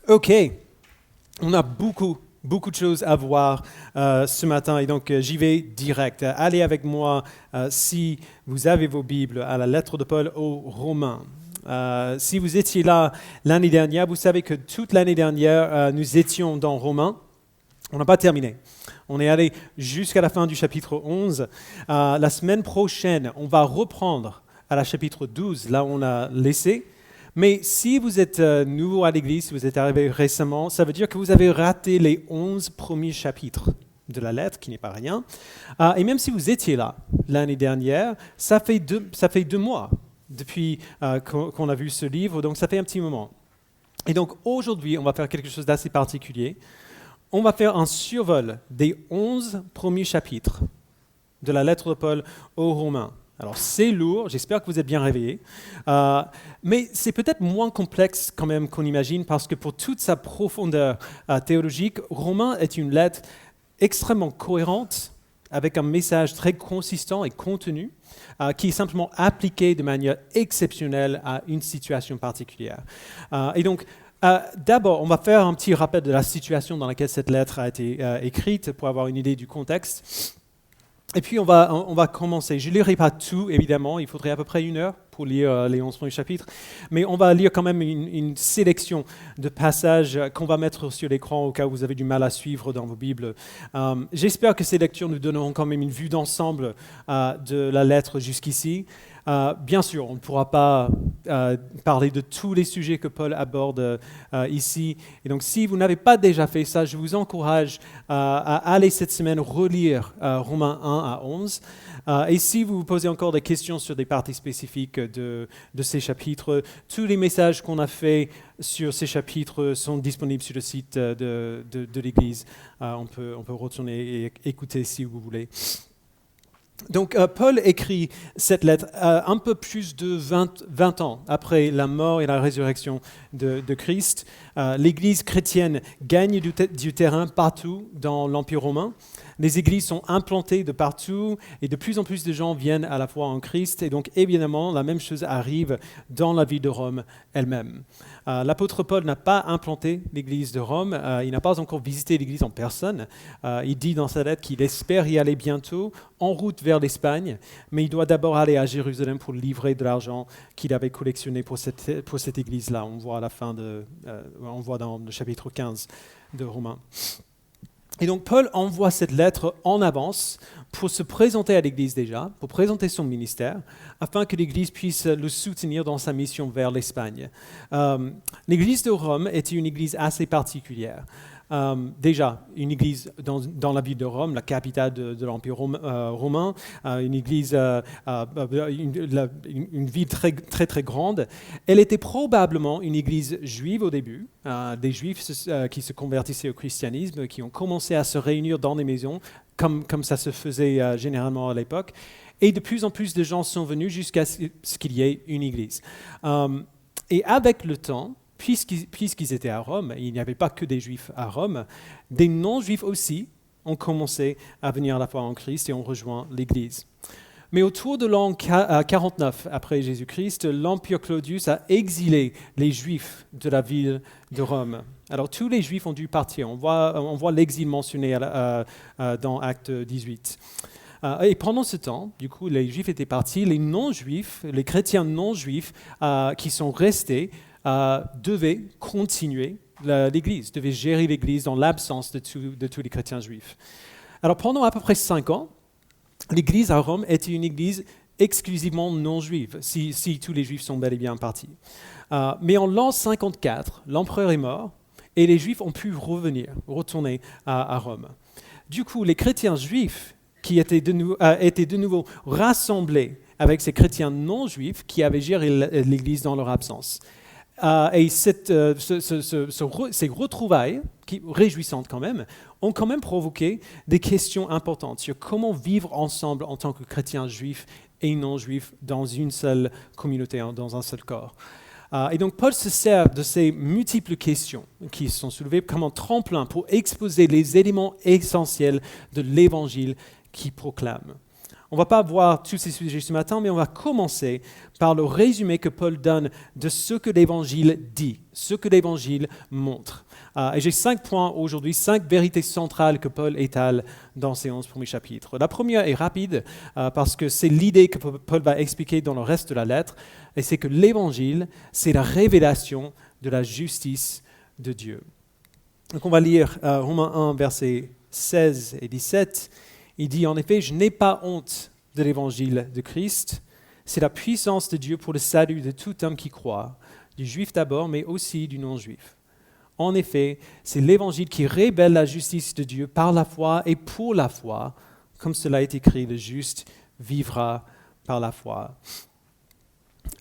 Ok, on a beaucoup de choses à voir ce matin et donc j'y vais direct. Allez avec moi, si vous avez vos Bibles, à la lettre de Paul aux Romains. Si vous étiez là l'année dernière, vous savez que toute l'année dernière, nous étions dans Romains. On n'a pas terminé. On est allé jusqu'à la fin du chapitre 11. La semaine prochaine, on va reprendre à la chapitre 12, là où on a laissé. Mais si vous êtes nouveau à l'église, si vous êtes arrivé récemment, ça veut dire que vous avez raté les 11 premiers chapitres de la lettre, qui n'est pas rien. Et même si vous étiez là l'année dernière, ça fait 2 mois depuis qu'on a vu ce livre, donc ça fait un petit moment. Et donc aujourd'hui, on va faire quelque chose d'assez particulier. On va faire un survol des 11 premiers chapitres de la lettre de Paul aux Romains. Alors c'est lourd, j'espère que vous êtes bien réveillés, mais c'est peut-être moins complexe quand même qu'on imagine parce que pour toute sa profondeur théologique, Romains est une lettre extrêmement cohérente avec un message très consistant et contenu qui est simplement appliqué de manière exceptionnelle à une situation particulière. Et donc, d'abord, on va faire un petit rappel de la situation dans laquelle cette lettre a été écrite pour avoir une idée du contexte. Et puis on va commencer. Je ne lirai pas tout, évidemment, il faudrait à peu près 1 heure pour lire les 11 premiers chapitres, mais on va lire quand même une sélection de passages qu'on va mettre sur l'écran au cas où vous avez du mal à suivre dans vos Bibles. J'espère que ces lectures nous donneront quand même une vue d'ensemble de la lettre jusqu'ici. Bien sûr, on ne pourra pas parler de tous les sujets que Paul aborde ici. Et donc, si vous n'avez pas déjà fait ça, je vous encourage à aller cette semaine relire Romains 1 à 11. Et si vous vous posez encore des questions sur des parties spécifiques de ces chapitres, tous les messages qu'on a faits sur ces chapitres sont disponibles sur le site de l'Église. On peut retourner et écouter si vous voulez. Donc, Paul écrit cette lettre un peu plus de 20 ans après la mort et la résurrection de Christ. L'Église chrétienne gagne du terrain partout dans l'Empire romain. Les églises sont implantées de partout et de plus en plus de gens viennent à la foi en Christ. Et donc, évidemment, la même chose arrive dans la ville de Rome elle-même. L'apôtre Paul n'a pas implanté l'église de Rome. Il n'a pas encore visité l'église en personne. Il dit dans sa lettre qu'il espère y aller bientôt, en route vers l'Espagne, mais il doit d'abord aller à Jérusalem pour livrer de l'argent qu'il avait collectionné pour cette église-là. On voit à la fin on voit dans le chapitre 15 de Romains. Et donc Paul envoie cette lettre en avance pour se présenter à l'Église déjà, pour présenter son ministère, afin que l'Église puisse le soutenir dans sa mission vers l'Espagne. L'Église de Rome était une Église assez particulière. Déjà, une église dans la ville de Rome, la capitale de l'Empire romain, une église, une ville très, très, très grande. Elle était probablement une église juive au début, des juifs qui se convertissaient au christianisme, qui ont commencé à se réunir dans des maisons, comme ça se faisait généralement à l'époque. Et de plus en plus de gens sont venus jusqu'à ce qu'il y ait une église. Et avec le temps, puisqu'ils étaient à Rome, il n'y avait pas que des Juifs à Rome, des non-Juifs aussi ont commencé à venir à la foi en Christ et ont rejoint l'Église. Mais autour de l'an 49 après Jésus-Christ, l'Empire Claudius a exilé les Juifs de la ville de Rome. Alors tous les Juifs ont dû partir. On voit l'exil mentionné dans Acte 18. Et pendant ce temps, du coup, les Juifs étaient partis, les non-Juifs, les chrétiens non-Juifs qui sont restés, devait continuer l'Église, devait gérer l'Église dans l'absence de tous les chrétiens juifs. Alors pendant à peu près 5 ans, l'Église à Rome était une Église exclusivement non juive, si tous les Juifs sont bel et bien partis. Mais en l'an 54, l'empereur est mort et les Juifs ont pu retourner à Rome. Du coup, les chrétiens juifs qui étaient de nouveau rassemblés avec ces chrétiens non juifs qui avaient géré l'Église dans leur absence. Et ces retrouvailles, réjouissantes quand même, ont quand même provoqué des questions importantes sur comment vivre ensemble en tant que chrétiens juifs et non juifs dans une seule communauté, dans un seul corps. Et donc Paul se sert de ces multiples questions qui sont soulevées comme un tremplin pour exposer les éléments essentiels de l'évangile qu'il proclame. On ne va pas voir tous ces sujets ce matin, mais on va commencer par le résumé que Paul donne de ce que l'Évangile dit, ce que l'Évangile montre. Et j'ai 5 points aujourd'hui, 5 vérités centrales que Paul étale dans ces 11 premiers chapitres. La première est rapide, parce que c'est l'idée que Paul va expliquer dans le reste de la lettre, et c'est que l'Évangile, c'est la révélation de la justice de Dieu. Donc on va lire Romains 1, versets 16 et 17. Il dit en effet, « Je n'ai pas honte de l'évangile de Christ. C'est la puissance de Dieu pour le salut de tout homme qui croit, du juif d'abord, mais aussi du non-juif. En effet, c'est l'évangile qui révèle la justice de Dieu par la foi et pour la foi, comme cela est écrit, le juste vivra par la foi. »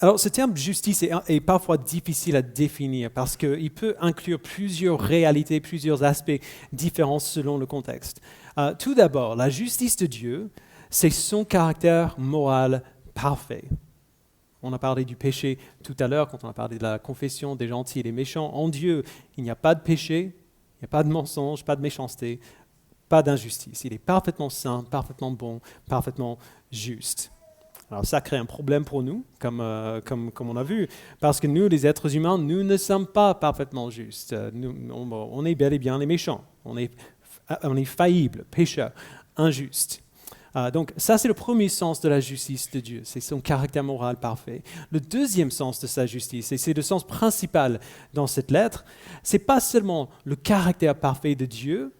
Alors, ce terme justice est parfois difficile à définir parce qu'il peut inclure plusieurs réalités, plusieurs aspects différents selon le contexte. Tout d'abord, la justice de Dieu, c'est son caractère moral parfait. On a parlé du péché tout à l'heure quand on a parlé de la confession des gentils et des méchants. En Dieu, il n'y a pas de péché, il n'y a pas de mensonge, pas de méchanceté, pas d'injustice. Il est parfaitement saint, parfaitement bon, parfaitement juste. Alors ça crée un problème pour nous, comme on a vu, parce que nous, les êtres humains, nous ne sommes pas parfaitement justes. On est bel et bien les méchants. On est faillibles, pécheurs, injustes. Donc ça, c'est le premier sens de la justice de Dieu. C'est son caractère moral parfait. Le deuxième sens de sa justice, et c'est le sens principal dans cette lettre, c'est pas seulement le caractère parfait de Dieu,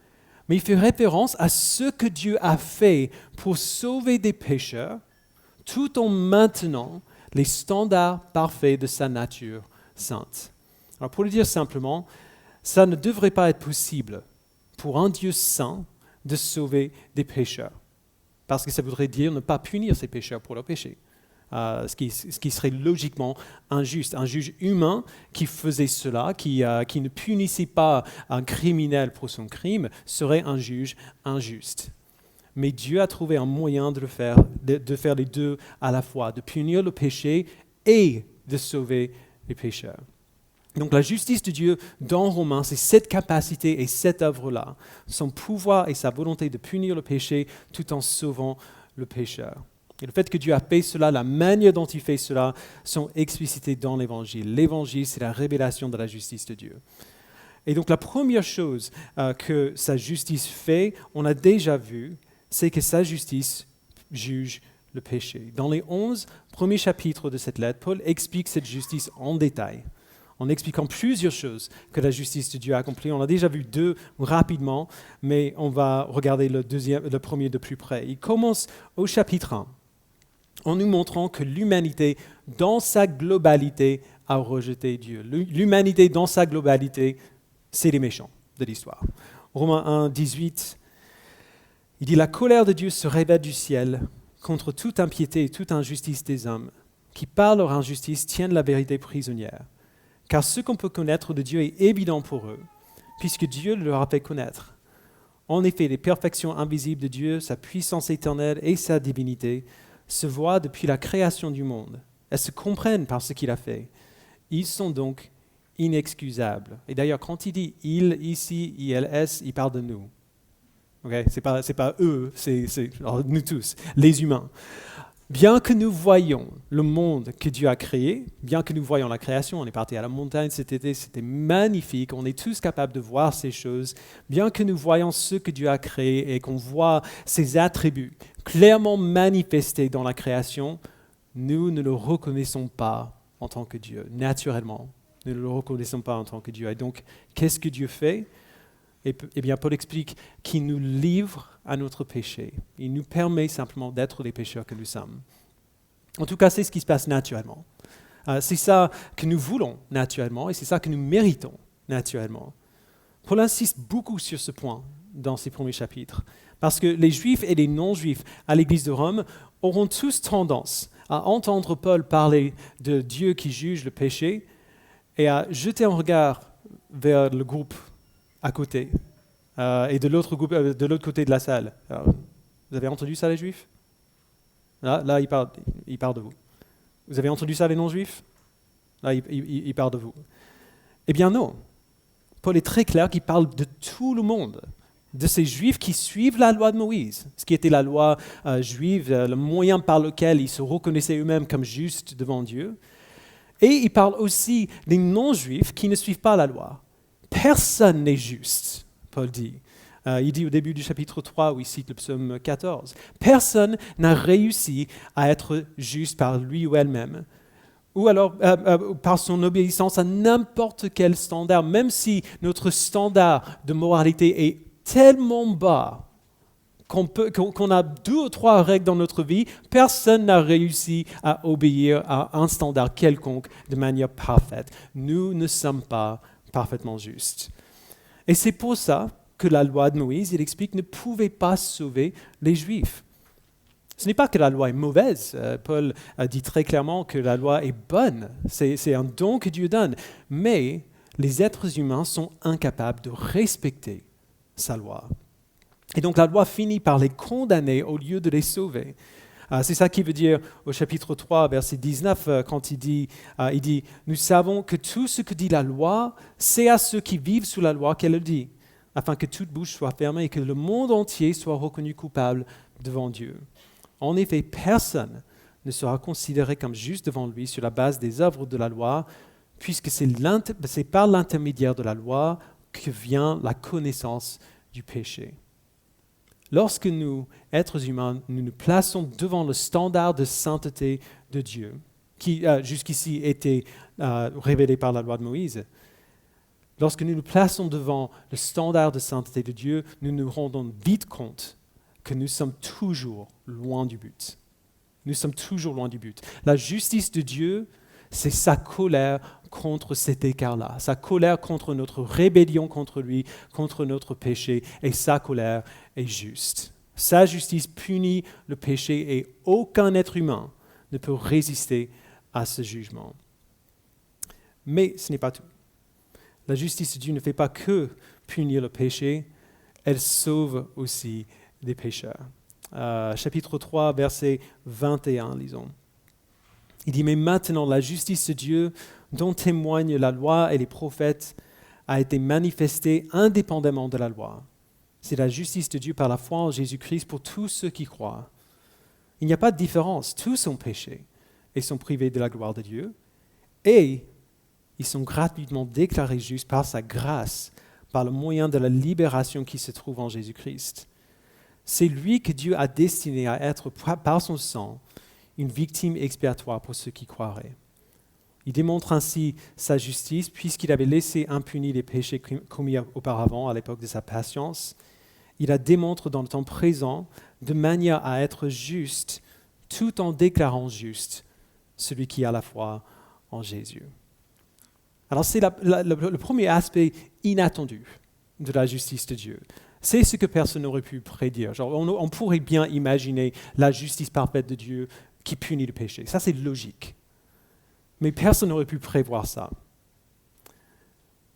mais il fait référence à ce que Dieu a fait pour sauver des pécheurs, tout en maintenant les standards parfaits de sa nature sainte. Alors pour le dire simplement, ça ne devrait pas être possible pour un Dieu saint de sauver des pécheurs, parce que ça voudrait dire ne pas punir ces pécheurs pour leurs péchés, ce qui serait logiquement injuste. Un juge humain qui faisait cela, qui ne punissait pas un criminel pour son crime, serait un juge injuste. Mais Dieu a trouvé un moyen de faire les deux à la fois, de punir le péché et de sauver les pécheurs. Donc la justice de Dieu dans Romains, c'est cette capacité et cette œuvre-là, son pouvoir et sa volonté de punir le péché tout en sauvant le pécheur. Et le fait que Dieu a fait cela, la manière dont il fait cela, sont explicités dans l'Évangile. L'Évangile, c'est la révélation de la justice de Dieu. Et donc la première chose que sa justice fait, on a déjà vu, c'est que sa justice juge le péché. Dans les 11 premiers chapitres de cette lettre, Paul explique cette justice en détail, en expliquant plusieurs choses que la justice de Dieu a accomplies. On a déjà vu 2 rapidement, mais on va regarder le premier de plus près. Il commence au chapitre 1, en nous montrant que l'humanité, dans sa globalité, a rejeté Dieu. L'humanité, dans sa globalité, c'est les méchants de l'histoire. Romains 1, 18, il dit « La colère de Dieu se révèle du ciel contre toute impiété et toute injustice des hommes, qui par leur injustice tiennent la vérité prisonnière. Car ce qu'on peut connaître de Dieu est évident pour eux, puisque Dieu le leur a fait connaître. En effet, les perfections invisibles de Dieu, sa puissance éternelle et sa divinité, se voient depuis la création du monde. Elles se comprennent par ce qu'il a fait. Ils sont donc inexcusables. » Et d'ailleurs, quand il dit « il » ici, « ILS », il parle de nous. Okay? C'est pas eux, c'est nous tous, les humains. Bien que nous voyions le monde que Dieu a créé, bien que nous voyions la création, on est parti à la montagne cet été, c'était magnifique, on est tous capables de voir ces choses, bien que nous voyions ce que Dieu a créé et qu'on voit ses attributs clairement manifestés dans la création, nous ne le reconnaissons pas en tant que Dieu, naturellement. Nous ne le reconnaissons pas en tant que Dieu. Et donc, qu'est-ce que Dieu fait ? Eh bien, Paul explique qu'il nous livre à notre péché. Il nous permet simplement d'être les pécheurs que nous sommes. En tout cas, c'est ce qui se passe naturellement. C'est ça que nous voulons naturellement et c'est ça que nous méritons naturellement. Paul insiste beaucoup sur ce point dans ses premiers chapitres, parce que les Juifs et les non-Juifs à l'Église de Rome auront tous tendance à entendre Paul parler de Dieu qui juge le péché et à jeter un regard vers le groupe à côté, et de l'autre côté de la salle. Alors, vous avez entendu ça, les Juifs ? Là, il parle de vous. Vous avez entendu ça, les non-Juifs ? Là, il parle de vous. Eh bien non. Paul est très clair qu'il parle de tout le monde, de ces Juifs qui suivent la loi de Moïse, ce qui était la loi juive, le moyen par lequel ils se reconnaissaient eux-mêmes comme justes devant Dieu. Et il parle aussi des non-Juifs qui ne suivent pas la loi. Personne n'est juste, Paul dit. Il dit au début du chapitre 3, où il cite le psaume 14, « Personne n'a réussi à être juste par lui ou elle-même, ou alors par son obéissance à n'importe quel standard, même si notre standard de moralité est tellement bas qu'on a 2 ou 3 règles dans notre vie, personne n'a réussi à obéir à un standard quelconque de manière parfaite. Nous ne sommes pas parfaitement justes. » Et c'est pour ça que la loi de Moïse, il explique, ne pouvait pas sauver les Juifs. Ce n'est pas que la loi est mauvaise. Paul a dit très clairement que la loi est bonne. C'est un don que Dieu donne. Mais les êtres humains sont incapables de respecter sa loi. Et donc la loi finit par les condamner au lieu de les sauver. C'est ça qu'il veut dire au chapitre 3, verset 19, quand il dit « Nous savons que tout ce que dit la loi, c'est à ceux qui vivent sous la loi qu'elle le dit, afin que toute bouche soit fermée et que le monde entier soit reconnu coupable devant Dieu. En effet, personne ne sera considéré comme juste devant lui sur la base des œuvres de la loi, puisque c'est par l'intermédiaire de la loi que vient la connaissance du péché. » Lorsque nous, êtres humains, nous plaçons devant le standard de sainteté de Dieu, qui jusqu'ici était révélé par la loi de Moïse, lorsque nous nous plaçons devant le standard de sainteté de Dieu, nous nous rendons vite compte que nous sommes toujours loin du but. Nous sommes toujours loin du but. La justice de Dieu, c'est sa colère contre cet écart-là, sa colère contre notre rébellion contre lui, contre notre péché, et sa colère est juste. Sa justice punit le péché et aucun être humain ne peut résister à ce jugement. Mais ce n'est pas tout. La justice de Dieu ne fait pas que punir le péché, elle sauve aussi des pécheurs. Chapitre 3, verset 21, lisons. Il dit « Mais maintenant, la justice de Dieu, dont témoignent la loi et les prophètes, a été manifestée indépendamment de la loi. C'est la justice de Dieu par la foi en Jésus-Christ pour tous ceux qui croient. Il n'y a pas de différence, tous ont péché et sont privés de la gloire de Dieu, et ils sont gratuitement déclarés justes par sa grâce, par le moyen de la libération qui se trouve en Jésus-Christ. C'est lui que Dieu a destiné à être, par son sang, une victime expiatoire pour ceux qui croiraient. Il démontre ainsi sa justice puisqu'il avait laissé impunis les péchés commis auparavant à l'époque de sa patience. Il la démontre dans le temps présent de manière à être juste tout en déclarant juste celui qui a la foi en Jésus. » Alors c'est le premier aspect inattendu de la justice de Dieu. C'est ce que personne n'aurait pu prédire. Genre, on pourrait bien imaginer la justice parfaite de Dieu qui punit le péché. Ça, c'est logique. Mais personne n'aurait pu prévoir ça.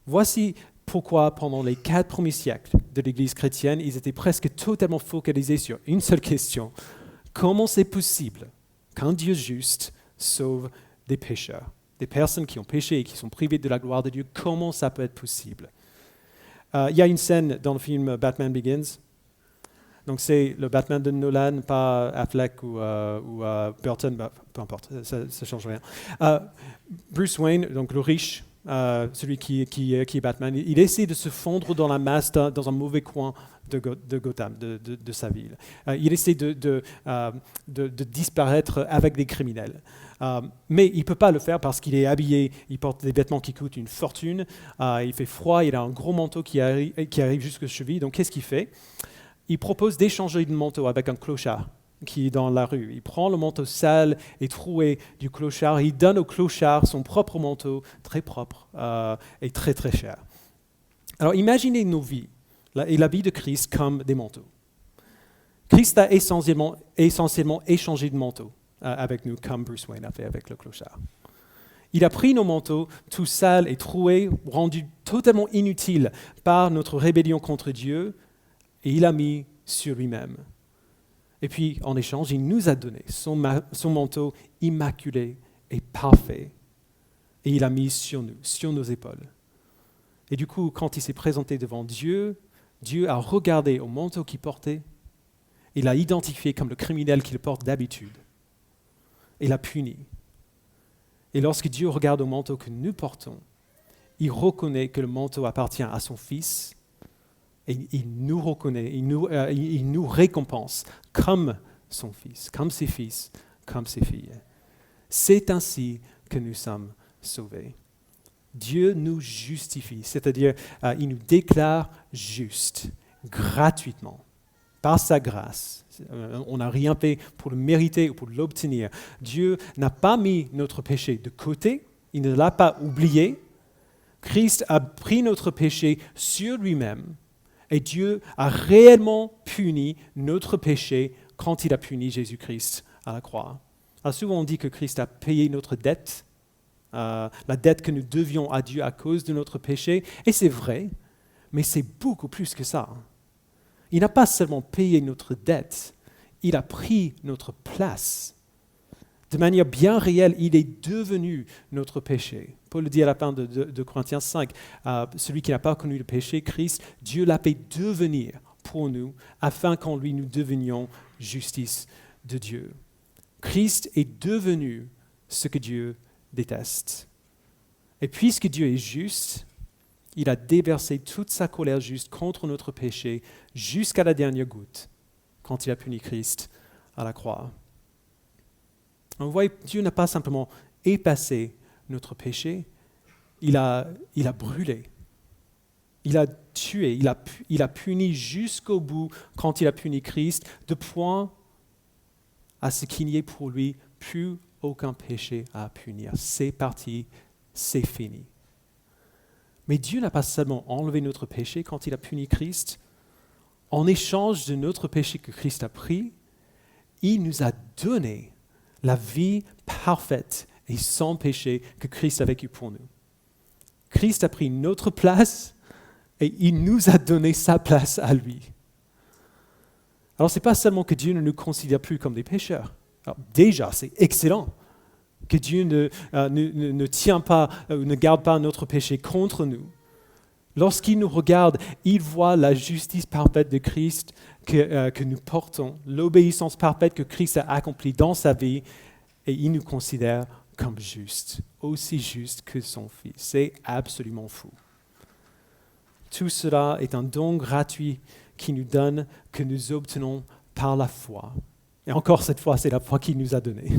Voici pourquoi, pendant les 4 premiers siècles de l'Église chrétienne, ils étaient presque totalement focalisés sur une seule question. Comment c'est possible qu'un Dieu juste sauve des pécheurs, des personnes qui ont péché et qui sont privées de la gloire de Dieu? Comment ça peut être possible? Il y a une scène dans le film Batman Begins. Donc c'est le Batman de Nolan, pas Affleck ou Burton, peu importe, ça ne change rien. Bruce Wayne, donc le riche, celui qui est Batman, il essaie de se fondre dans la masse dans un mauvais coin de Gotham, de sa ville. Il essaie de disparaître avec des criminels. Mais il ne peut pas le faire parce qu'il est habillé, il porte des vêtements qui coûtent une fortune, il fait froid, il a un gros manteau qui arrive jusqu'aux chevilles. Donc qu'est-ce qu'il fait ? Il propose d'échanger de manteau avec un clochard qui est dans la rue. Il prend le manteau sale et troué du clochard, il donne au clochard son propre manteau, très propre et très très cher. Alors imaginez nos vies et la vie de Christ comme des manteaux. Christ a essentiellement échangé de manteau avec nous, comme Bruce Wayne a fait avec le clochard. Il a pris nos manteaux, tout sales et troués, rendus totalement inutiles par notre rébellion contre Dieu, et il a mis sur lui-même. Et puis, en échange, il nous a donné son manteau immaculé et parfait. Et il a mis sur nous, sur nos épaules. Et du coup, quand il s'est présenté devant Dieu, Dieu a regardé au manteau qu'il portait, il l'a identifié comme le criminel qu'il porte d'habitude. Il l'a puni. Et lorsque Dieu regarde au manteau que nous portons, il reconnaît que le manteau appartient à son Fils et il nous reconnaît, il nous récompense comme son Fils, comme ses fils, comme ses filles. C'est ainsi que nous sommes sauvés. Dieu nous justifie, c'est-à-dire il nous déclare justes, gratuitement, par sa grâce. On n'a rien fait pour le mériter ou pour l'obtenir. Dieu n'a pas mis notre péché de côté, il ne l'a pas oublié. Christ a pris notre péché sur lui-même et Dieu a réellement puni notre péché quand il a puni Jésus-Christ à la croix. Alors souvent on dit que Christ a payé notre dette, la dette que nous devions à Dieu à cause de notre péché, et c'est vrai, mais c'est beaucoup plus que ça. Il n'a pas seulement payé notre dette, il a pris notre place. De manière bien réelle, il est devenu notre péché. Paul le dit à la fin de Corinthiens 5, celui qui n'a pas connu le péché, Christ, Dieu l'a fait devenir pour nous, afin qu'en lui nous devenions justice de Dieu. Christ est devenu ce que Dieu déteste. Et puisque Dieu est juste, il a déversé toute sa colère juste contre notre péché jusqu'à la dernière goutte quand il a puni Christ à la croix. Vous voyez, Dieu n'a pas simplement effacé notre péché, il a brûlé, il a tué, il a puni jusqu'au bout quand il a puni Christ, de point à ce qu'il n'y ait pour lui plus aucun péché à punir. C'est parti, c'est fini. Mais Dieu n'a pas seulement enlevé notre péché quand il a puni Christ. En échange de notre péché que Christ a pris, il nous a donné la vie parfaite et sans péché que Christ a vécu pour nous. Christ a pris notre place et il nous a donné sa place à lui. Alors ce n'est pas seulement que Dieu ne nous considère plus comme des pécheurs. Alors, déjà, c'est excellent que Dieu ne tient pas, ne garde pas notre péché contre nous. Lorsqu'il nous regarde, il voit la justice parfaite de Christ que nous portons, l'obéissance parfaite que Christ a accomplie dans sa vie, et il nous considère comme justes, aussi justes que son Fils. C'est absolument fou. Tout cela est un don gratuit qui nous donne, que nous obtenons par la foi. Et encore cette fois, c'est la foi qu'il nous a donnée.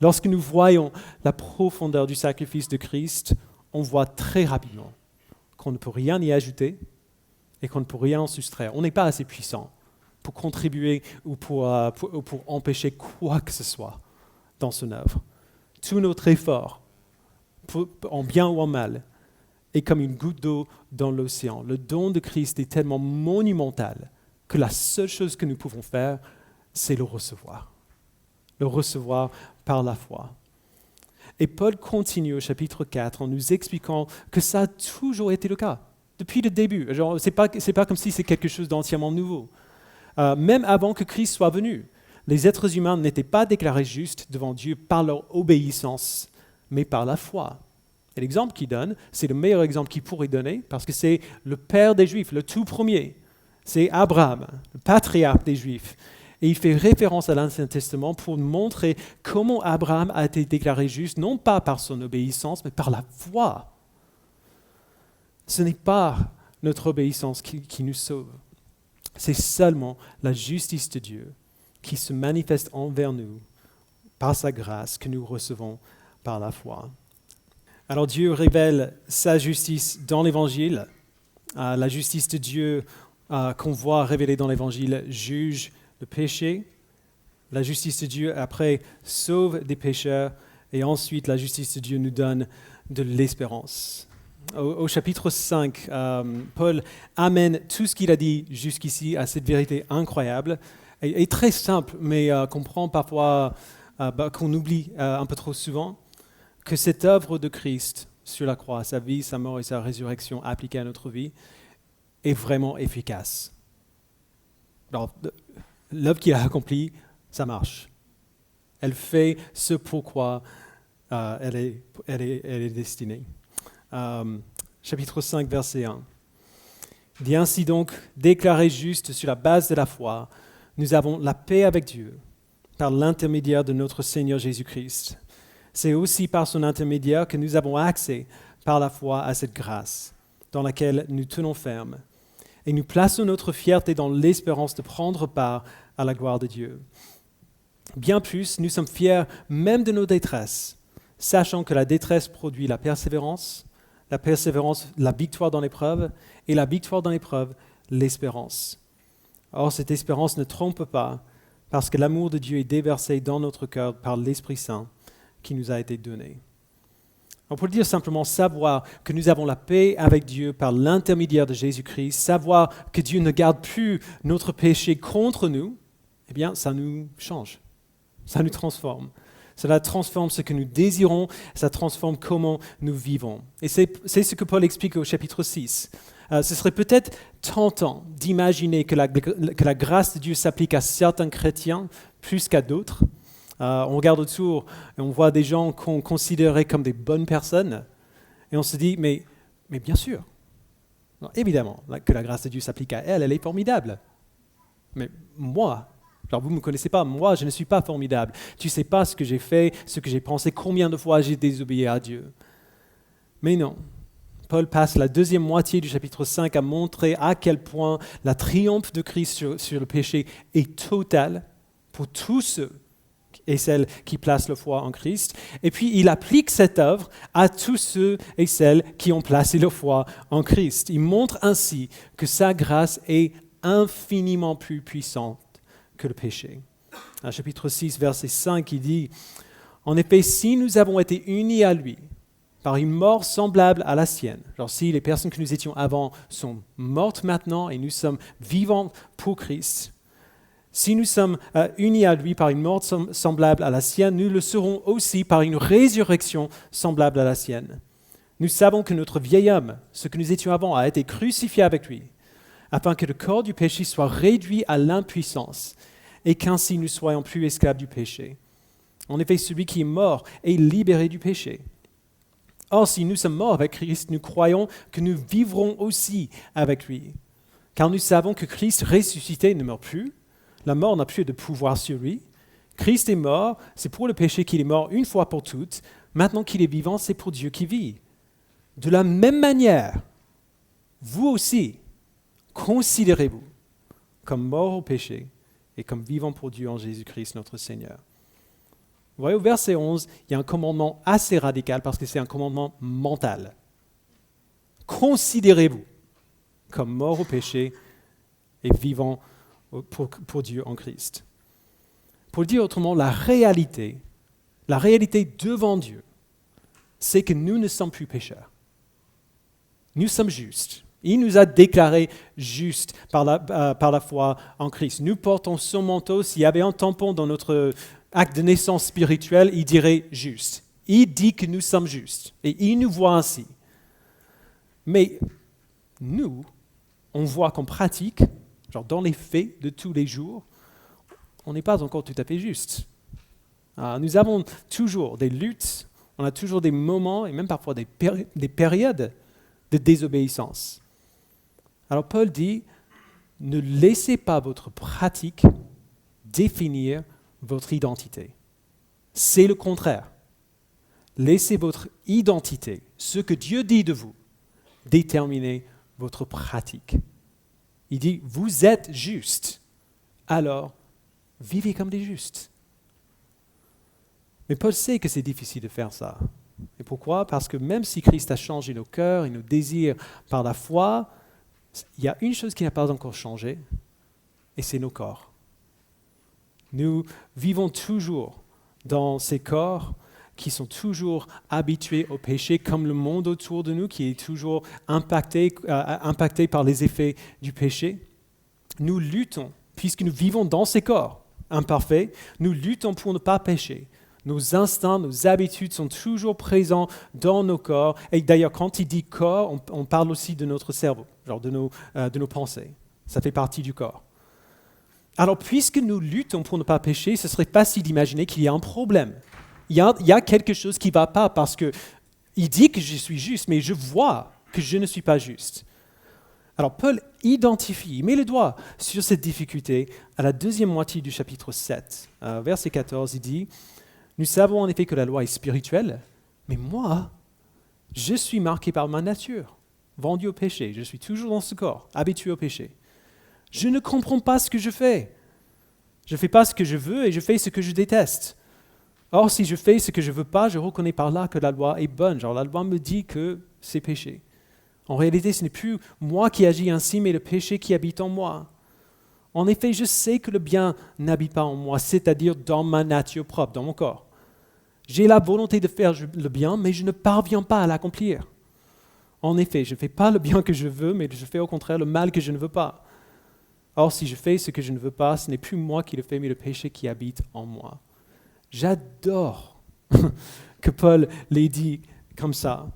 Lorsque nous voyons la profondeur du sacrifice de Christ, on voit très rapidement qu'on ne peut rien y ajouter et qu'on ne peut rien en soustraire. On n'est pas assez puissant pour contribuer ou pour empêcher quoi que ce soit dans son œuvre. Tout notre effort, en bien ou en mal, est comme une goutte d'eau dans l'océan. Le don de Christ est tellement monumental que la seule chose que nous pouvons faire, c'est le recevoir. Le recevoir par la foi. Et Paul continue au chapitre 4 en nous expliquant que ça a toujours été le cas, depuis le début. Ce n'est pas comme si c'est quelque chose d'entièrement nouveau. Même avant que Christ soit venu, les êtres humains n'étaient pas déclarés justes devant Dieu par leur obéissance, mais par la foi. Et l'exemple qu'il donne, c'est le meilleur exemple qu'il pourrait donner, parce que c'est le père des Juifs, le tout premier. C'est Abraham, le patriarche des Juifs. Et il fait référence à l'Ancien Testament pour montrer comment Abraham a été déclaré juste, non pas par son obéissance, mais par la foi. Ce n'est pas notre obéissance qui nous sauve. C'est seulement la justice de Dieu qui se manifeste envers nous par sa grâce que nous recevons par la foi. Alors Dieu révèle sa justice dans l'Évangile. La justice de Dieu qu'on voit révélée dans l'Évangile juge le péché. La justice de Dieu, après, sauve des pécheurs. Et ensuite, la justice de Dieu nous donne de l'espérance. Au chapitre 5, Paul amène tout ce qu'il a dit jusqu'ici à cette vérité incroyable et très simple, mais qu'on prend parfois, qu'on oublie un peu trop souvent, que cette œuvre de Christ sur la croix, sa vie, sa mort et sa résurrection appliquée à notre vie, est vraiment efficace. Alors, l'œuvre qu'il a accomplie, ça marche. Elle fait ce pourquoi elle est destinée. Chapitre 5, verset 1. Il dit ainsi donc, déclarés justes sur la base de la foi, nous avons la paix avec Dieu par l'intermédiaire de notre Seigneur Jésus-Christ. C'est aussi par son intermédiaire que nous avons accès par la foi à cette grâce dans laquelle nous tenons ferme. Et nous plaçons notre fierté dans l'espérance de prendre part à la gloire de Dieu. Bien plus, nous sommes fiers même de nos détresses, sachant que la détresse produit la persévérance, la victoire dans l'épreuve, et la victoire dans l'épreuve, l'espérance. Or, cette espérance ne trompe pas, parce que l'amour de Dieu est déversé dans notre cœur par l'Esprit Saint qui nous a été donné. On peut dire simplement savoir que nous avons la paix avec Dieu par l'intermédiaire de Jésus-Christ, savoir que Dieu ne garde plus notre péché contre nous, eh bien, ça nous change, ça nous transforme. Cela transforme ce que nous désirons, ça transforme comment nous vivons. Et c'est ce que Paul explique au chapitre 6. Ce serait peut-être tentant d'imaginer que la grâce de Dieu s'applique à certains chrétiens plus qu'à d'autres. On regarde autour et on voit des gens qu'on considérait comme des bonnes personnes. Et on se dit, mais bien sûr, non, évidemment que la grâce de Dieu s'applique à elle est formidable. Mais moi, vous ne me connaissez pas, moi je ne suis pas formidable. Tu ne sais pas ce que j'ai fait, ce que j'ai pensé, combien de fois j'ai désobéi à Dieu. Mais non. Paul passe la deuxième moitié du chapitre 5 à montrer à quel point la triomphe de Christ sur le péché est totale pour tous ceux et celles qui placent leur foi en Christ. Et puis, il applique cette œuvre à tous ceux et celles qui ont placé leur foi en Christ. Il montre ainsi que sa grâce est infiniment plus puissante que le péché. Au chapitre 6, verset 5, il dit « En effet, si nous avons été unis à lui, par une mort semblable à la sienne. » Genre si les personnes que nous étions avant sont mortes maintenant et nous sommes vivants pour Christ, si nous sommes unis à lui par une mort semblable à la sienne, nous le serons aussi par une résurrection semblable à la sienne. Nous savons que notre vieil homme, ce que nous étions avant, a été crucifié avec lui, afin que le corps du péché soit réduit à l'impuissance et qu'ainsi nous soyons plus esclaves du péché. En effet, celui qui est mort est libéré du péché. Or, si nous sommes morts avec Christ, nous croyons que nous vivrons aussi avec lui. Car nous savons que Christ ressuscité ne meurt plus, la mort n'a plus de pouvoir sur lui. Christ est mort, c'est pour le péché qu'il est mort une fois pour toutes. Maintenant qu'il est vivant, c'est pour Dieu qui vit. De la même manière, vous aussi, considérez-vous comme morts au péché et comme vivants pour Dieu en Jésus-Christ notre Seigneur. Vous voyez, au verset 11, il y a un commandement assez radical parce que c'est un commandement mental. Considérez-vous comme morts au péché et vivants pour Dieu en Christ. Pour le dire autrement, la réalité devant Dieu, c'est que nous ne sommes plus pécheurs. Nous sommes justes. Il nous a déclarés justes par la foi en Christ. Nous portons son manteau. S'il y avait un tampon dans notre acte de naissance spirituelle, il dirait juste. Il dit que nous sommes justes et il nous voit ainsi. Mais nous, on voit qu'en pratique, genre dans les faits de tous les jours, on n'est pas encore tout à fait juste. Nous avons toujours des luttes, on a toujours des moments et même parfois des périodes de désobéissance. Alors Paul dit, ne laissez pas votre pratique définir votre identité. C'est le contraire. Laissez votre identité, ce que Dieu dit de vous, déterminer votre pratique. Il dit, vous êtes justes, alors vivez comme des justes. Mais Paul sait que c'est difficile de faire ça. Et pourquoi ? Parce que même si Christ a changé nos cœurs et nos désirs par la foi, il y a une chose qui n'a pas encore changé, et c'est nos corps. Nous vivons toujours dans ces corps qui sont toujours habitués au péché, comme le monde autour de nous qui est toujours impacté par les effets du péché. Nous luttons, puisque nous vivons dans ces corps imparfaits, nous luttons pour ne pas pécher. Nos instincts, nos habitudes sont toujours présents dans nos corps. Et d'ailleurs, quand il dit corps, on parle aussi de notre cerveau, genre de nos pensées. Ça fait partie du corps. Alors, puisque nous luttons pour ne pas pécher, ce serait facile d'imaginer qu'il y a un problème. Il y a quelque chose qui ne va pas parce qu'il dit que je suis juste, mais je vois que je ne suis pas juste. Alors Paul identifie, il met le doigt sur cette difficulté à la deuxième moitié du chapitre 7. Verset 14, il dit, « Nous savons en effet que la loi est spirituelle, mais moi, je suis marqué par ma nature, vendu au péché. Je suis toujours dans ce corps, habitué au péché. Je ne comprends pas ce que je fais. Je ne fais pas ce que je veux et je fais ce que je déteste. Or, si je fais ce que je ne veux pas, je reconnais par là que la loi est bonne. Genre, la loi me dit que c'est péché. En réalité, ce n'est plus moi qui agis ainsi, mais le péché qui habite en moi. En effet, je sais que le bien n'habite pas en moi, c'est-à-dire dans ma nature propre, dans mon corps. J'ai la volonté de faire le bien, mais je ne parviens pas à l'accomplir. En effet, je ne fais pas le bien que je veux, mais je fais au contraire le mal que je ne veux pas. Or, si je fais ce que je ne veux pas, ce n'est plus moi qui le fais, mais le péché qui habite en moi. » J'adore que Paul l'ait dit comme ça,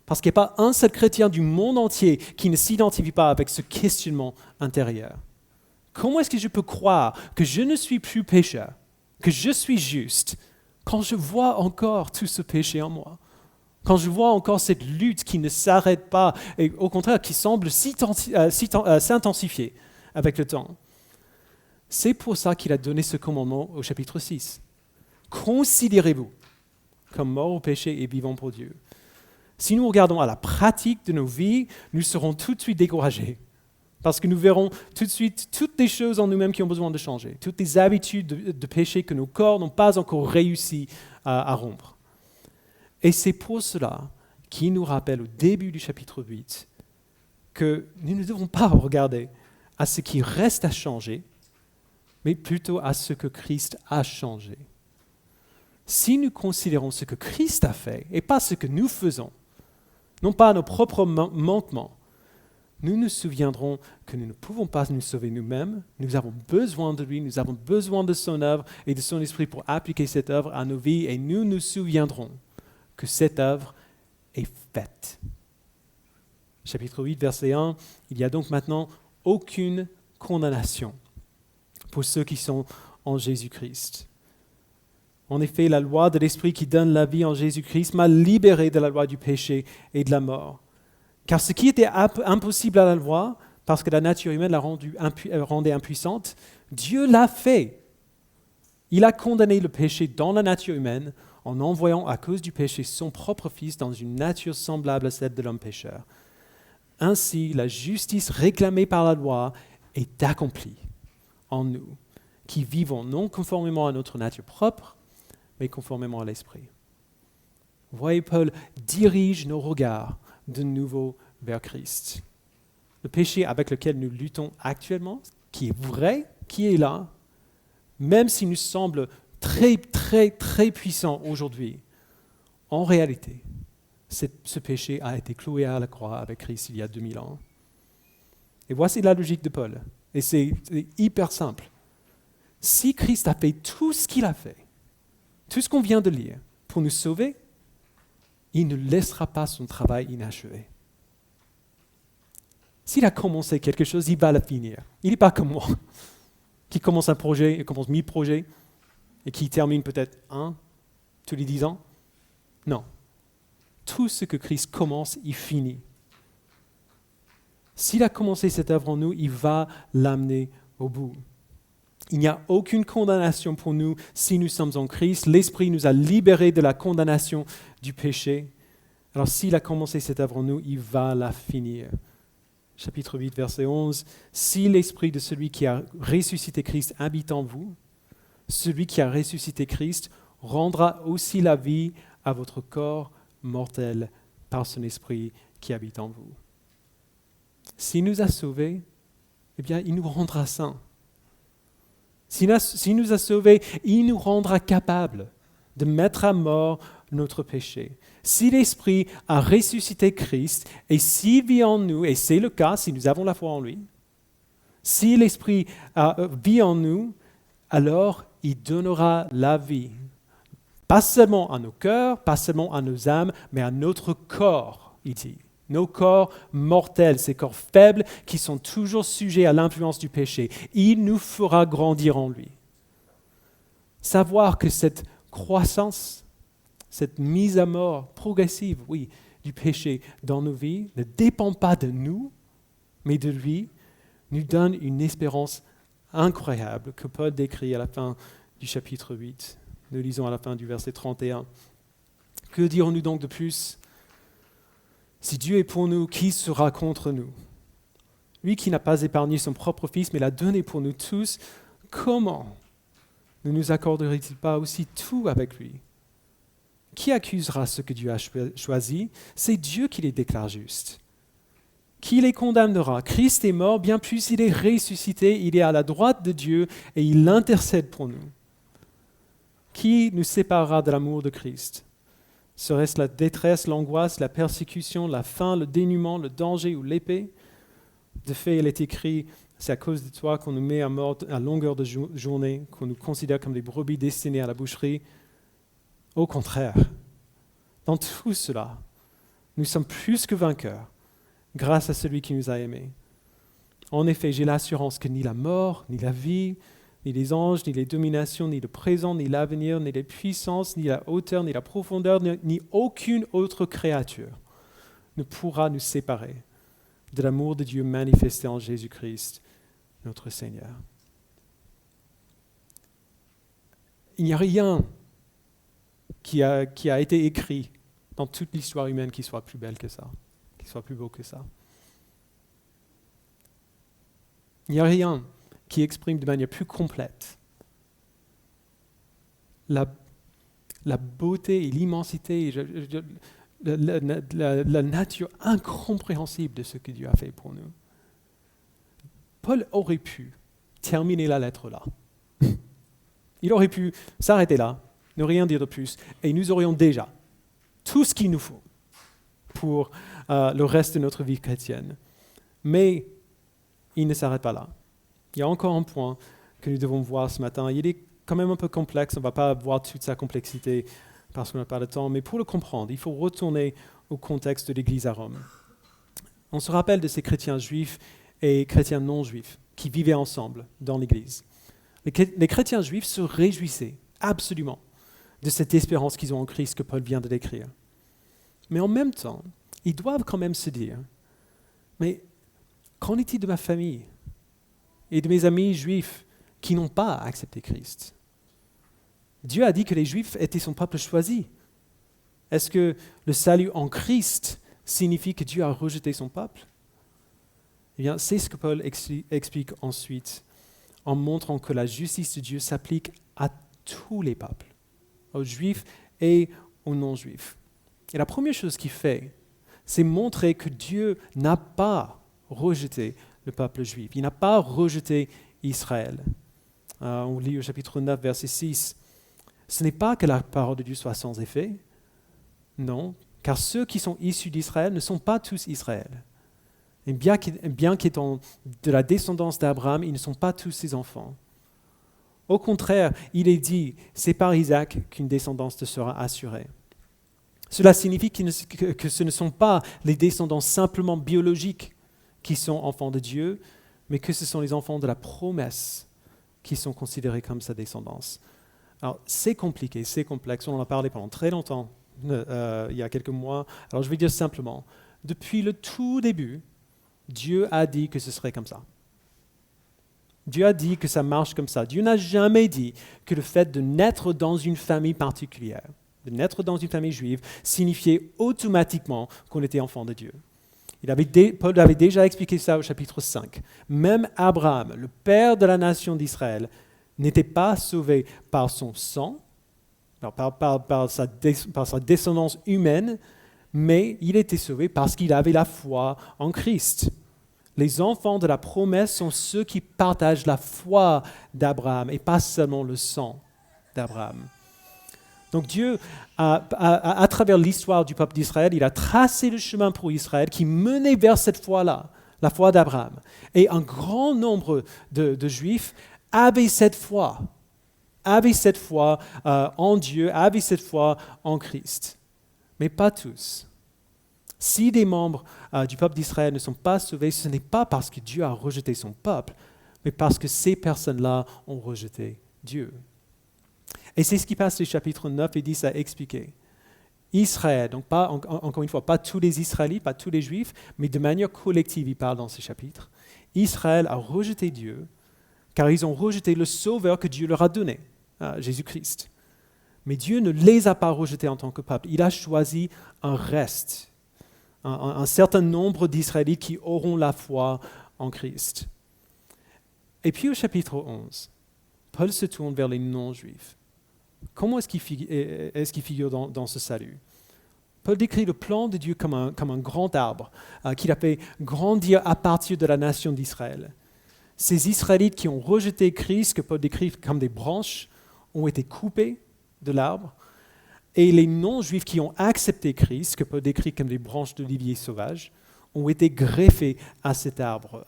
parce qu'il n'y a pas un seul chrétien du monde entier qui ne s'identifie pas avec ce questionnement intérieur. Comment est-ce que je peux croire que je ne suis plus pécheur, que je suis juste, quand je vois encore tout ce péché en moi, quand je vois encore cette lutte qui ne s'arrête pas, et au contraire qui semble s'intensifier avec le temps? C'est pour ça qu'il a donné ce commandement au chapitre 6. Considérez-vous comme morts au péché et vivants pour Dieu. Si nous regardons à la pratique de nos vies, nous serons tout de suite découragés. Parce que nous verrons tout de suite toutes les choses en nous-mêmes qui ont besoin de changer, toutes les habitudes de péché que nos corps n'ont pas encore réussi à rompre. Et c'est pour cela qu'il nous rappelle au début du chapitre 8 que nous ne devons pas regarder à ce qui reste à changer, mais plutôt à ce que Christ a changé. Si nous considérons ce que Christ a fait et pas ce que nous faisons, non pas nos propres manquements, nous nous souviendrons que nous ne pouvons pas nous sauver nous-mêmes. Nous avons besoin de lui, nous avons besoin de son œuvre et de son esprit pour appliquer cette œuvre à nos vies, et nous nous souviendrons que cette œuvre est faite. Chapitre 8, verset 1, il n'y a donc maintenant aucune condamnation pour ceux qui sont en Jésus-Christ. En effet, la loi de l'Esprit qui donne la vie en Jésus-Christ m'a libéré de la loi du péché et de la mort. Car ce qui était impossible à la loi, parce que la nature humaine la rendait impuissante, Dieu l'a fait. Il a condamné le péché dans la nature humaine en envoyant à cause du péché son propre Fils dans une nature semblable à celle de l'homme pécheur. Ainsi, la justice réclamée par la loi est accomplie en nous, qui vivons non conformément à notre nature propre, mais conformément à l'Esprit. Vous voyez, Paul dirige nos regards de nouveau vers Christ. Le péché avec lequel nous luttons actuellement, qui est vrai, qui est là, même s'il nous semble très, très, très puissant aujourd'hui, en réalité, ce péché a été cloué à la croix avec Christ il y a 2000 ans. Et voici la logique de Paul. Et c'est hyper simple. Si Christ a fait tout ce qu'il a fait, tout ce qu'on vient de lire, pour nous sauver, il ne laissera pas son travail inachevé. S'il a commencé quelque chose, il va le finir. Il n'est pas comme moi, qui commence un projet, et commence 1000 projets, et qui termine peut-être un tous les 10 ans. Non. Tout ce que Christ commence, il finit. S'il a commencé cette œuvre en nous, il va l'amener au bout. Il n'y a aucune condamnation pour nous si nous sommes en Christ. L'Esprit nous a libérés de la condamnation du péché. Alors s'il a commencé cette œuvre en nous, il va la finir. Chapitre 8, verset 11. « Si l'Esprit de celui qui a ressuscité Christ habite en vous, celui qui a ressuscité Christ rendra aussi la vie à votre corps mortel par son Esprit qui habite en vous. » S'il nous a sauvés, eh bien, il nous rendra saints. S'il nous a sauvés, il nous rendra capables de mettre à mort notre péché. Si l'Esprit a ressuscité Christ, et s'il vit en nous, et c'est le cas si nous avons la foi en lui, si l'Esprit vit en nous, alors il donnera la vie. Pas seulement à nos cœurs, pas seulement à nos âmes, mais à notre corps, il dit. Nos corps mortels, ces corps faibles qui sont toujours sujets à l'influence du péché. Il nous fera grandir en lui. Savoir que cette croissance, cette mise à mort progressive, oui, du péché dans nos vies ne dépend pas de nous, mais de lui, nous donne une espérance incroyable que Paul décrit à la fin du chapitre 8. Nous lisons à la fin du verset 31. Que dirons-nous donc de plus? Si Dieu est pour nous, qui sera contre nous? Lui qui n'a pas épargné son propre Fils, mais l'a donné pour nous tous, comment ne nous accorderait-il pas aussi tout avec lui? Qui accusera ceux que Dieu a choisis? C'est Dieu qui les déclare justes. Qui les condamnera? Christ est mort, bien plus il est ressuscité, il est à la droite de Dieu et il intercède pour nous. Qui nous séparera de l'amour de Christ? Serait-ce la détresse, l'angoisse, la persécution, la faim, le dénuement, le danger ou l'épée? De fait, il est écrit, c'est à cause de toi qu'on nous met à mort à longueur de journée, qu'on nous considère comme des brebis destinées à la boucherie. Au contraire, dans tout cela, nous sommes plus que vainqueurs grâce à celui qui nous a aimés. En effet, j'ai l'assurance que ni la mort, ni la vie, ni les anges, ni les dominations, ni le présent, ni l'avenir, ni les puissances, ni la hauteur, ni la profondeur, ni aucune autre créature ne pourra nous séparer de l'amour de Dieu manifesté en Jésus-Christ, notre Seigneur. Il n'y a rien qui a été écrit dans toute l'histoire humaine qui soit plus belle que ça, qui soit plus beau que ça. Il n'y a rien qui exprime de manière plus complète la beauté et l'immensité, la nature incompréhensible de ce que Dieu a fait pour nous. Paul aurait pu terminer la lettre là. Il aurait pu s'arrêter là, ne rien dire de plus, et nous aurions déjà tout ce qu'il nous faut pour le reste de notre vie chrétienne. Mais il ne s'arrête pas là. Il y a encore un point que nous devons voir ce matin. Il est quand même un peu complexe, on ne va pas voir toute sa complexité parce qu'on n'a pas le temps, mais pour le comprendre, il faut retourner au contexte de l'Église à Rome. On se rappelle de ces chrétiens juifs et chrétiens non juifs qui vivaient ensemble dans l'Église. Les chrétiens juifs se réjouissaient absolument de cette espérance qu'ils ont en Christ que Paul vient de décrire. Mais en même temps, ils doivent quand même se dire, mais qu'en est-il de ma famille et de mes amis juifs qui n'ont pas accepté Christ? Dieu a dit que les Juifs étaient son peuple choisi. Est-ce que le salut en Christ signifie que Dieu a rejeté son peuple? Eh bien, c'est ce que Paul explique ensuite en montrant que la justice de Dieu s'applique à tous les peuples, aux Juifs et aux non-Juifs. Et la première chose qu'il fait, c'est montrer que Dieu n'a pas rejeté le peuple juif. Il n'a pas rejeté Israël. On lit au chapitre 9, verset 6. Ce n'est pas que la parole de Dieu soit sans effet, non, car ceux qui sont issus d'Israël ne sont pas tous Israël. Et bien qu'étant de la descendance d'Abraham, ils ne sont pas tous ses enfants. Au contraire, il est dit, c'est par Isaac qu'une descendance te sera assurée. Cela signifie que ce ne sont pas les descendants simplement biologiques qui sont enfants de Dieu, mais que ce sont les enfants de la promesse qui sont considérés comme sa descendance. Alors, c'est compliqué, c'est complexe, on en a parlé pendant très longtemps, il y a quelques mois. Alors, je vais dire simplement, depuis le tout début, Dieu a dit que ce serait comme ça. Dieu a dit que ça marche comme ça. Dieu n'a jamais dit que le fait de naître dans une famille particulière, de naître dans une famille juive, signifiait automatiquement qu'on était enfant de Dieu. Paul avait déjà expliqué ça au chapitre 5. Même Abraham, le père de la nation d'Israël, n'était pas sauvé par son sang, par sa descendance humaine, mais il était sauvé parce qu'il avait la foi en Christ. Les enfants de la promesse sont ceux qui partagent la foi d'Abraham et pas seulement le sang d'Abraham. Donc Dieu, à travers l'histoire du peuple d'Israël, il a tracé le chemin pour Israël qui menait vers cette foi-là, la foi d'Abraham. Et un grand nombre de Juifs avaient cette foi en Dieu, avaient cette foi en Christ. Mais pas tous. Si des membres du peuple d'Israël ne sont pas sauvés, ce n'est pas parce que Dieu a rejeté son peuple, mais parce que ces personnes-là ont rejeté Dieu. Et c'est ce qui passe les chapitres 9 et 10 à expliquer. Israël, donc encore une fois, pas tous les Israélites, pas tous les Juifs, mais de manière collective, il parle dans ce chapitre. Israël a rejeté Dieu, car ils ont rejeté le Sauveur que Dieu leur a donné, Jésus-Christ. Mais Dieu ne les a pas rejetés en tant que peuple. Il a choisi un reste, un certain nombre d'Israélites qui auront la foi en Christ. Et puis au chapitre 11, Paul se tourne vers les non-juifs. Comment est-ce qu'il figure dans ce salut? Paul décrit le plan de Dieu comme un grand arbre qu'il a fait grandir à partir de la nation d'Israël. Ces Israélites qui ont rejeté Christ, que Paul décrit comme des branches, ont été coupés de l'arbre. Et les non-juifs qui ont accepté Christ, que Paul décrit comme des branches d'olivier sauvage, ont été greffés à cet arbre,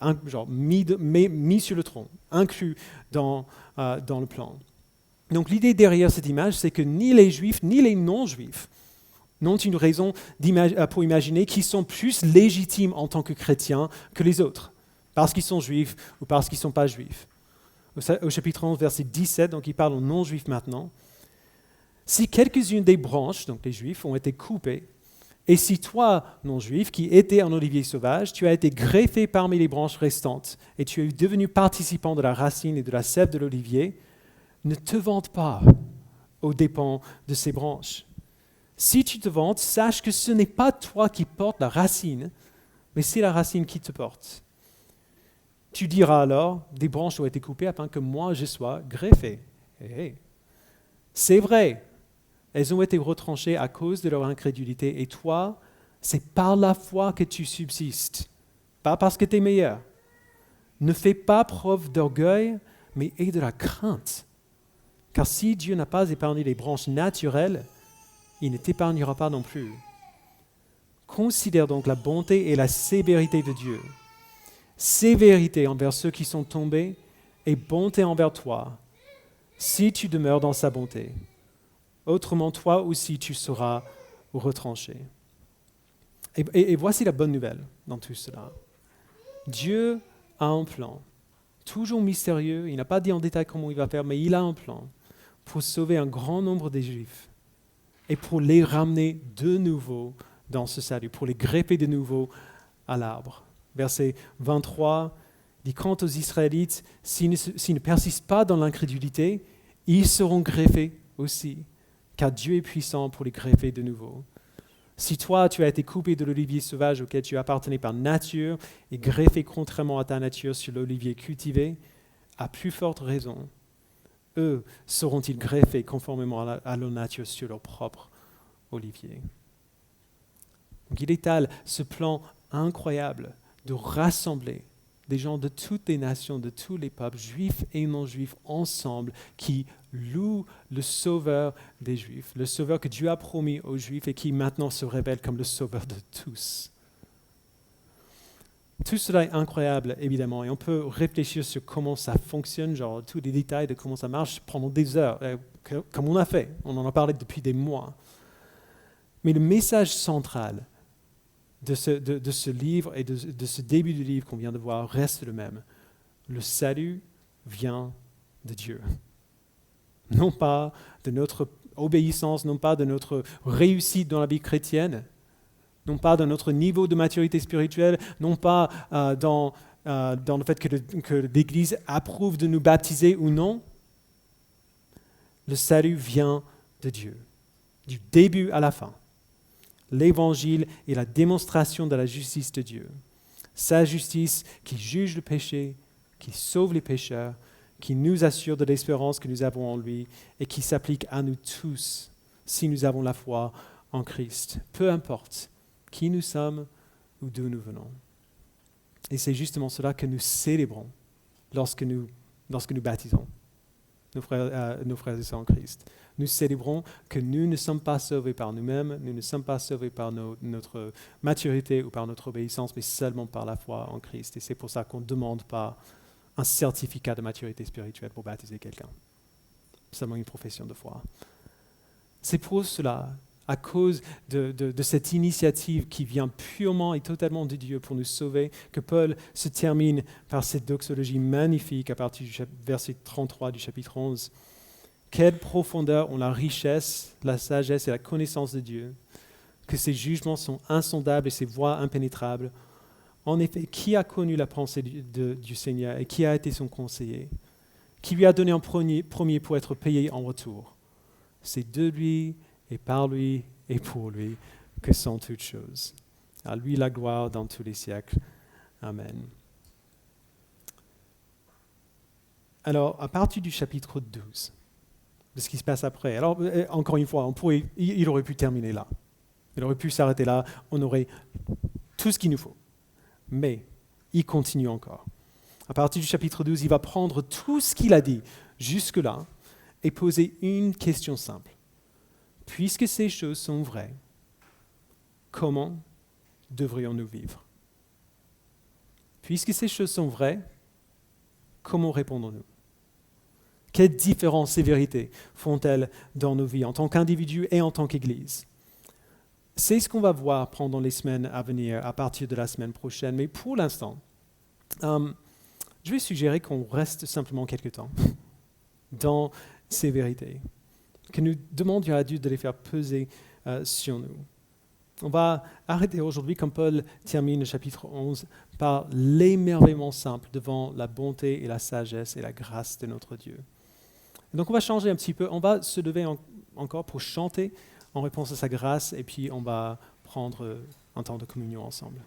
mis sur le tronc, inclus dans le plan. Donc l'idée derrière cette image, c'est que ni les juifs ni les non-juifs n'ont une raison pour imaginer qu'ils sont plus légitimes en tant que chrétiens que les autres, parce qu'ils sont juifs ou parce qu'ils ne sont pas juifs. Au chapitre 11, verset 17, donc il parle aux non-juifs maintenant. Si quelques-unes des branches, donc les juifs, ont été coupées, et si toi, non-juif, qui étais un olivier sauvage, tu as été greffé parmi les branches restantes, et tu es devenu participant de la racine et de la sève de l'olivier, ne te vante pas aux dépens de ces branches. Si tu te vantes, sache que ce n'est pas toi qui portes la racine, mais c'est la racine qui te porte. Tu diras alors, des branches ont été coupées afin que moi je sois greffé. Hey. C'est vrai, elles ont été retranchées à cause de leur incrédulité, et toi, c'est par la foi que tu subsistes, pas parce que tu es meilleur. Ne fais pas preuve d'orgueil, mais aie de la crainte. Car si Dieu n'a pas épargné les branches naturelles, il ne t'épargnera pas non plus. Considère donc la bonté et la sévérité de Dieu. Sévérité envers ceux qui sont tombés et bonté envers toi, si tu demeures dans sa bonté. Autrement, toi aussi, tu seras retranché. Et voici la bonne nouvelle dans tout cela. Dieu a un plan, toujours mystérieux, il n'a pas dit en détail comment il va faire, mais il a un plan pour sauver un grand nombre des Juifs et pour les ramener de nouveau dans ce salut, pour les greffer de nouveau à l'arbre. Verset 23 dit, quant aux Israélites, s'ils ne persistent pas dans l'incrédulité, ils seront greffés aussi, car Dieu est puissant pour les greffer de nouveau. Si toi, tu as été coupé de l'olivier sauvage auquel tu appartenais par nature et greffé contrairement à ta nature sur l'olivier cultivé, à plus forte raison, eux seront-ils greffés conformément à leur nature sur leur propre olivier. Donc il étale ce plan incroyable de rassembler des gens de toutes les nations, de tous les peuples, juifs et non-juifs, ensemble, qui louent le Sauveur des Juifs, le Sauveur que Dieu a promis aux Juifs et qui maintenant se révèle comme le Sauveur de tous. Tout cela est incroyable, évidemment, et on peut réfléchir sur comment ça fonctionne, genre tous les détails de comment ça marche pendant des heures, comme on a fait, on en a parlé depuis des mois. Mais le message central de ce livre et de ce début du livre qu'on vient de voir reste le même. Le salut vient de Dieu. Non pas de notre obéissance, non pas de notre réussite dans la vie chrétienne, non pas dans notre niveau de maturité spirituelle, non pas dans le fait que l'Église approuve de nous baptiser ou non. Le salut vient de Dieu, du début à la fin. L'Évangile est la démonstration de la justice de Dieu. Sa justice qui juge le péché, qui sauve les pécheurs, qui nous assure de l'espérance que nous avons en lui et qui s'applique à nous tous si nous avons la foi en Christ. Peu importe qui nous sommes ou d'où nous venons. Et c'est justement cela que nous célébrons lorsque nous baptisons nos frères et sœurs en Christ. Nous célébrons que nous ne sommes pas sauvés par nous-mêmes, nous ne sommes pas sauvés par notre maturité ou par notre obéissance, mais seulement par la foi en Christ. Et c'est pour ça qu'on ne demande pas un certificat de maturité spirituelle pour baptiser quelqu'un. Seulement une profession de foi. C'est pour cela, à cause de cette initiative qui vient purement et totalement de Dieu pour nous sauver, que Paul se termine par cette doxologie magnifique à partir du verset 33 du chapitre 11. Quelle profondeur ont la richesse, la sagesse et la connaissance de Dieu. que ses jugements sont insondables et ses voies impénétrables. En effet, qui a connu la pensée du Seigneur et qui a été son conseiller? Qui lui a donné en premier pour être payé en retour? C'est de lui et par lui et pour lui que sont toutes choses. À lui la gloire dans tous les siècles. Amen. Alors, à partir du chapitre 12, de ce qui se passe après, alors encore une fois, il aurait pu terminer là. Il aurait pu s'arrêter là, on aurait tout ce qu'il nous faut. Mais il continue encore. À partir du chapitre 12, il va prendre tout ce qu'il a dit jusque-là et poser une question simple. Puisque ces choses sont vraies, comment devrions-nous vivre? Puisque ces choses sont vraies, comment répondons-nous? Quelles différences ces vérités font-elles dans nos vies en tant qu'individus et en tant qu'Église? C'est ce qu'on va voir pendant les semaines à venir, à partir de la semaine prochaine. Mais pour l'instant, je vais suggérer qu'on reste simplement quelque temps dans ces vérités, que nous demandions à Dieu de les faire peser sur nous. On va arrêter aujourd'hui, comme Paul termine le chapitre 11, par l'émerveillement simple devant la bonté et la sagesse et la grâce de notre Dieu. Donc on va changer un petit peu, on va se lever encore pour chanter en réponse à sa grâce, et puis on va prendre un temps de communion ensemble.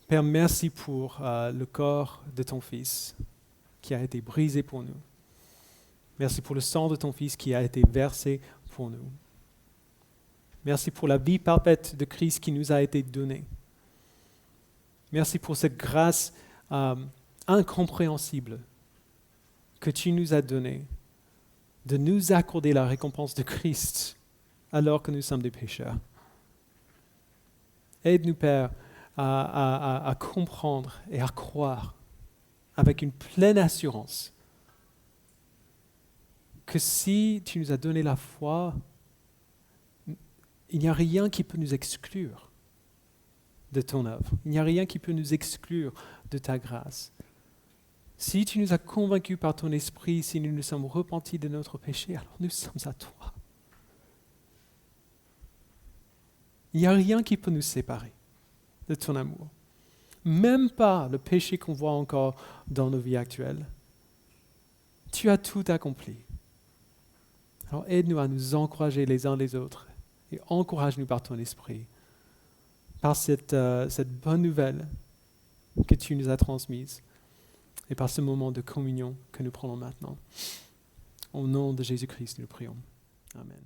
Père, merci pour le corps de ton Fils qui a été brisé pour nous. Merci pour le sang de ton Fils qui a été versé pour nous. Merci pour la vie parfaite de Christ qui nous a été donnée. Merci pour cette grâce incompréhensible que tu nous as donnée de nous accorder la récompense de Christ alors que nous sommes des pécheurs. Aide-nous, Père, à comprendre et à croire avec une pleine assurance que si tu nous as donné la foi, il n'y a rien qui peut nous exclure de ton œuvre. Il n'y a rien qui peut nous exclure de ta grâce. Si tu nous as convaincus par ton esprit, si nous nous sommes repentis de notre péché, alors nous sommes à toi. Il n'y a rien qui peut nous séparer de ton amour. Même pas le péché qu'on voit encore dans nos vies actuelles. Tu as tout accompli. Alors aide-nous à nous encourager les uns les autres et encourage-nous par ton esprit, par cette bonne nouvelle que tu nous as transmise et par ce moment de communion que nous prenons maintenant. Au nom de Jésus-Christ, nous le prions. Amen.